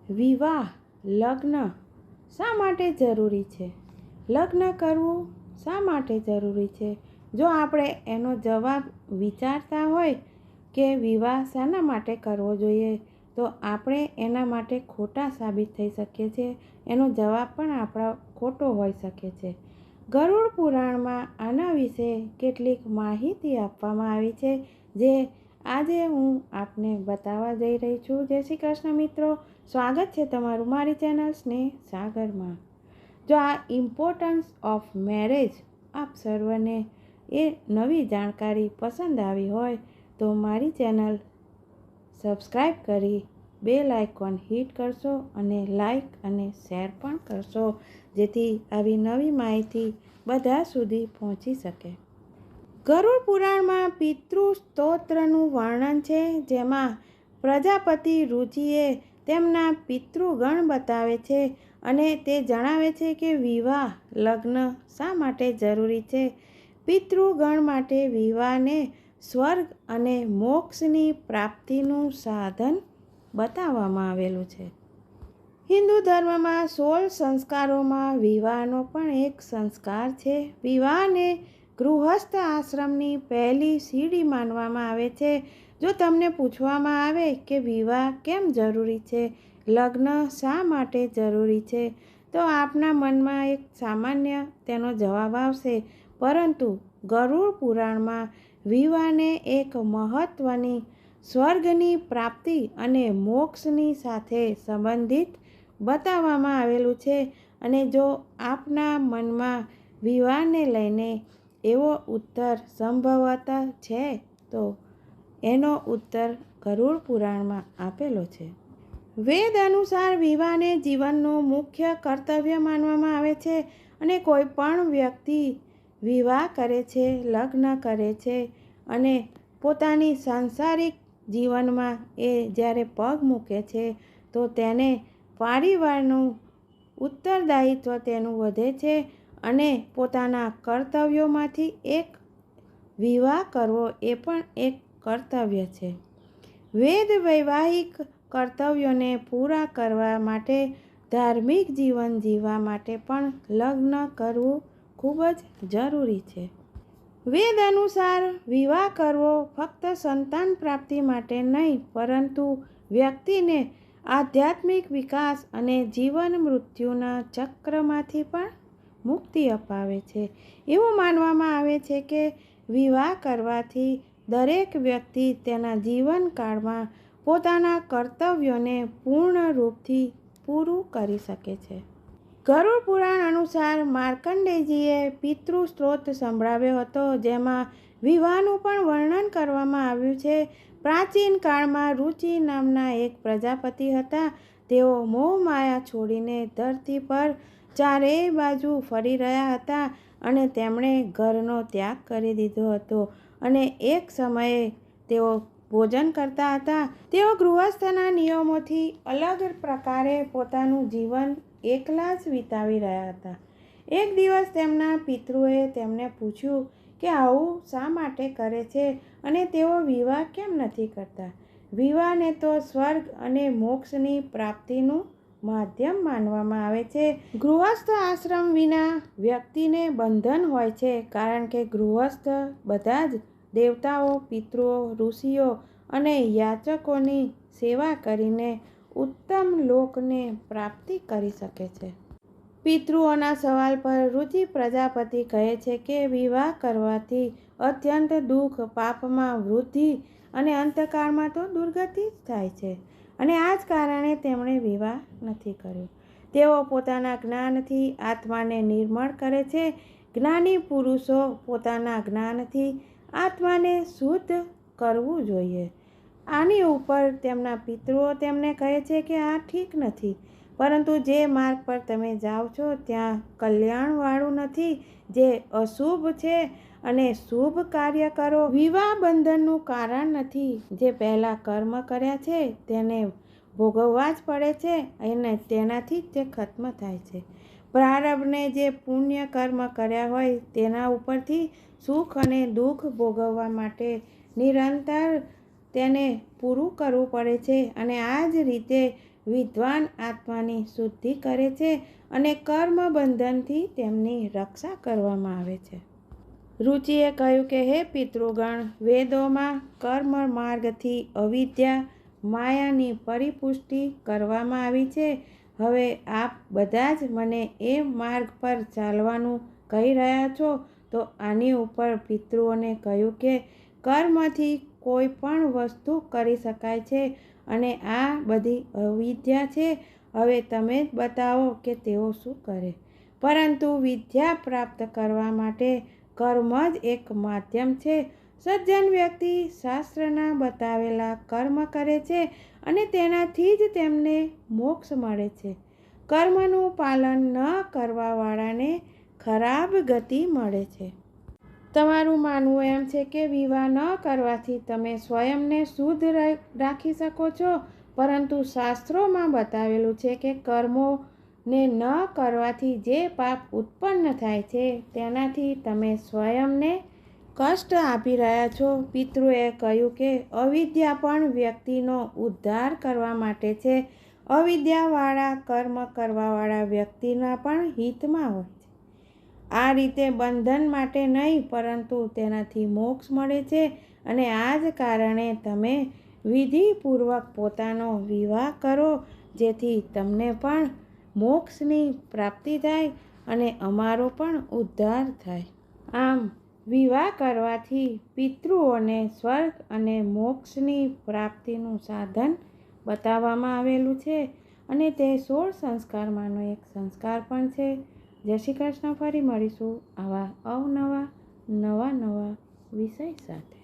વિવાહ લગ્ન શા માટે જરૂરી છે? લગ્ન કરવું શા માટે જરૂરી છે? જો આપણે એનો જવાબ વિચારતા હોય કે વિવાહ શાના માટે કરવો જોઈએ, તો આપણે એના માટે ખોટા સાબિત થઈ શકીએ છીએ. એનો જવાબ પણ આપણો ખોટો હોઈ શકે છે. ગરુડ પુરાણમાં આના વિશે કેટલીક માહિતી આપવામાં આવી છે, જે આજે હું આપને બતાવવા જઈ રહી છું. જય શ્રી કૃષ્ણ મિત્રો, સ્વાગત છે તમારું મારી ચેનલ સ્નેહ સાગરમાં. જો આ ઇમ્પોર્ટન્સ ઓફ મેરેજ આપ સર્વને એ નવી જાણકારી પસંદ આવી હોય તો મારી ચેનલ સબસ્ક્રાઈબ કરી બેલ આઇકોન હિટ કરશો અને લાઈક અને શેર પણ કરશો, જેથી આવી નવી માહિતી બધા સુધી પહોંચી શકે. ગરુડ પુરાણમાં પિતૃ સ્તોત્રનું વર્ણન છે, જેમાં પ્રજાપતિ રુચિએ તેમના પિતૃગણ બતાવે છે અને તે જણાવે છે કે વિવાહ લગ્ન શા માટે જરૂરી છે. પિતૃગણ માટે વિવાહને સ્વર્ગ અને મોક્ષની પ્રાપ્તિનું સાધન બતાવવામાં આવેલું છે. હિન્દુ ધર્મમાં 16 સંસ્કારોમાં વિવાહનો પણ એક સંસ્કાર છે. વિવાહને ગૃહસ્થ આશ્રમની પહેલી સીડી માનવામાં આવે છે. જો તમને પૂછવામાં આવે કે વિવાહ કેમ જરૂરી છે, લગ્ન શા માટે જરૂરી છે, તો આપના મનમાં એક સામાન્ય તેનો જવાબ આવશે. પરંતુ ગરુડ પુરાણમાં વિવાહને એક મહત્વની સ્વર્ગની પ્રાપ્તિ અને મોક્ષની સાથે સંબંધિત બતાવવામાં આવેલું છે. અને જો આપના મનમાં વિવાહને લઈને એવો ઉત્તર સંભવતઃ છે, તો એનો ઉત્તર ગરુડ પુરાણમાં આપેલો છે. વેદ અનુસાર વિવાહને જીવનનું મુખ્ય કર્તવ્ય માનવામાં આવે છે અને કોઈ પણ વ્યક્તિ વિવાહ કરે છે, લગ્ન કરે છે અને પોતાની સાંસારિક જીવનમાં એ જ્યારે પગ મૂકે છે, તો તેને પરિવારનું ઉત્તરદાયિત્વ તેનું વધે છે અને પોતાના કર્તવ્યોમાંથી એક વિવાહ કરવો એ પણ એક કર્તવ્ય છે. વેદ વૈવાહિક કર્તવ્યોને પૂરા કરવા માટે ધાર્મિક જીવન જીવવા માટે પણ લગ્ન કરવું ખૂબ જ જરૂરી છે. વેદ અનુસાર વિવાહ કરવો ફક્ત સંતાન પ્રાપ્તિ માટે નહીં, પરંતુ વ્યક્તિને આધ્યાત્મિક વિકાસ અને જીવન મૃત્યુના ચક્રમાંથી પણ મુક્તિ અપાવે છે. એવું માનવામાં આવે છે કે વિવાહ કરવાથી દરેક વ્યક્તિ તેના જીવનકાળમાં પોતાના કર્તવ્યોને પૂર્ણ રૂપથી પૂરું કરી શકે છે. ગરુડ પુરાણ અનુસાર માર્કંડેયજીએ પિતૃ સ્તોત્ર સંભળાવ્યો હતો, જેમાં વિવાહનું પણ વર્ણન કરવામાં આવ્યું છે. પ્રાચીન કાળમાં રુચિ નામના એક પ્રજાપતિ હતા. તેઓ મોહમાયા છોડીને ધરતી પર ચારેય બાજુ ફરી રહ્યા હતા અને તેમણે ઘરનો ત્યાગ કરી દીધો હતો અને એક સમયે તેઓ ભોજન કરતા હતા. તેઓ ગૃહસ્થના નિયમોથી અલગ પ્રકારે પોતાનું જીવન એકલા જ વિતાવી રહ્યા હતા. એક દિવસ તેમના પિતૃએ તેમને પૂછ્યું કે આવું શા માટે કરે છે અને તેઓ વિવાહ કેમ નથી કરતા. વિવાહને તો સ્વર્ગ અને મોક્ષની પ્રાપ્તિનું માધ્યમ માનવામાં આવે છે. ગૃહસ્થ આશ્રમ વિના વ્યક્તિને બંધન હોય છે, કારણ કે ગૃહસ્થ બધા જ દેવતાઓ, પિતૃઓ, ઋષિઓ અને યાચકોની સેવા કરીને ઉત્તમ લોકને પ્રાપ્તિ કરી શકે છે. પિતૃઓના સવાલ પર રુચિ પ્રજાપતિ કહે છે કે વિવાહ કરવાથી અત્યંત દુઃખ, પાપમાં વૃદ્ધિ અને અંતકાળમાં તો દુર્ગતિ જ થાય છે અને આ જ કારણે તેમણે વિવાહ નથી કર્યો. તેઓ પોતાના જ્ઞાનથી આત્માને નિર્મળ કરે છે. જ્ઞાની પુરુષો પોતાના જ્ઞાનથી આત્માને શુદ્ધ કરવું જોઈએ. આની ઉપર તેમના પિતૃઓ તેમને કહે છે કે આ ઠીક નથી, પરંતુ જે માર્ગ પર તમે જાઓ છો ત્યાં કલ્યાણવાળું નથી, જે અશુભ છે, અને શુભ કાર્ય કરો. વિવાહ બંધનનું કારણ નથી. જે પહેલાં કર્મ કર્યા છે તેને ભોગવવા જ પડે છે અને તેનાથી જ તે ખત્મ થાય છે. પ્રારબ્ધને જે પુણ્ય કર્મ કર્યા હોય તેના ઉપરથી સુખ અને દુઃખ ભોગવવા માટે નિરંતર તેને પૂરું કરવું પડે છે અને આ જ રીતે વિદ્વાન આત્માની શુદ્ધિ કરે છે અને કર્મ બંધનથી તેમની રક્ષા કરવામાં આવે છે. રુચિએ કહ્યું કે હે પિતૃગણ, વેદોમાં કર્મ માર્ગથી અવિદ્યા માયાની પરિપુષ્ટિ કરવામાં આવી છે. હવે આપ બધા જ મને એ માર્ગ પર ચાલવાનું કહી રહ્યા છો, તો આની ઉપર પિતૃઓને કહ્યું કે કર્મથી કોઈ પણ વસ્તુ કરી શકાય છે અને આ બધી અવિદ્યા છે. હવે તમે જ બતાવો કે તેઓ શું કરે. પરંતુ વિદ્યા પ્રાપ્ત કરવા માટે કર્મ જ એક માધ્યમ છે. સજ્જન વ્યક્તિ શાસ્ત્રના બતાવેલા કર્મ કરે છે અને તેનાથી જ તેમને મોક્ષ મળે છે. કર્મનું પાલન ન કરવાવાળાને ખરાબ ગતિ મળે છે. તમારું માનવું એમ છે કે વિવાહ ન કરવાથી તમે સ્વયંને શુદ્ધ રાખી શકો છો, પરંતુ શાસ્ત્રોમાં બતાવેલું છે કે કર્મોને ન કરવાથી જે પાપ ઉત્પન્ન થાય છે તેનાથી તમે સ્વયંને કષ્ટ આપી રહ્યા છો. પિતૃએ કહ્યું કે અવિદ્યા પણ વ્યક્તિનો ઉદ્ધાર કરવા માટે છે. અવિદ્યાવાળા કર્મ કરવાવાળા વ્યક્તિના પણ હિતમાં હોય છે. આ રીતે બંધન માટે નહીં, પરંતુ તેનાથી મોક્ષ મળે છે. અને આ જ કારણે તમે વિધિપૂર્વક પોતાનો વિવાહ કરો, જેથી તમને પણ મોક્ષની પ્રાપ્તિ થાય અને અમારો પણ ઉદ્ધાર થાય. આમ વિવાહ કરવાથી પિતૃઓને સ્વર્ગ અને મોક્ષની પ્રાપ્તિનું સાધન બતાવવામાં આવેલું છે અને તે 16 સંસ્કારમાંનો એક સંસ્કાર પણ છે. જય શ્રી કૃષ્ણ. ફરી મળીશું આવા અવનવા નવા વિષય સાથે.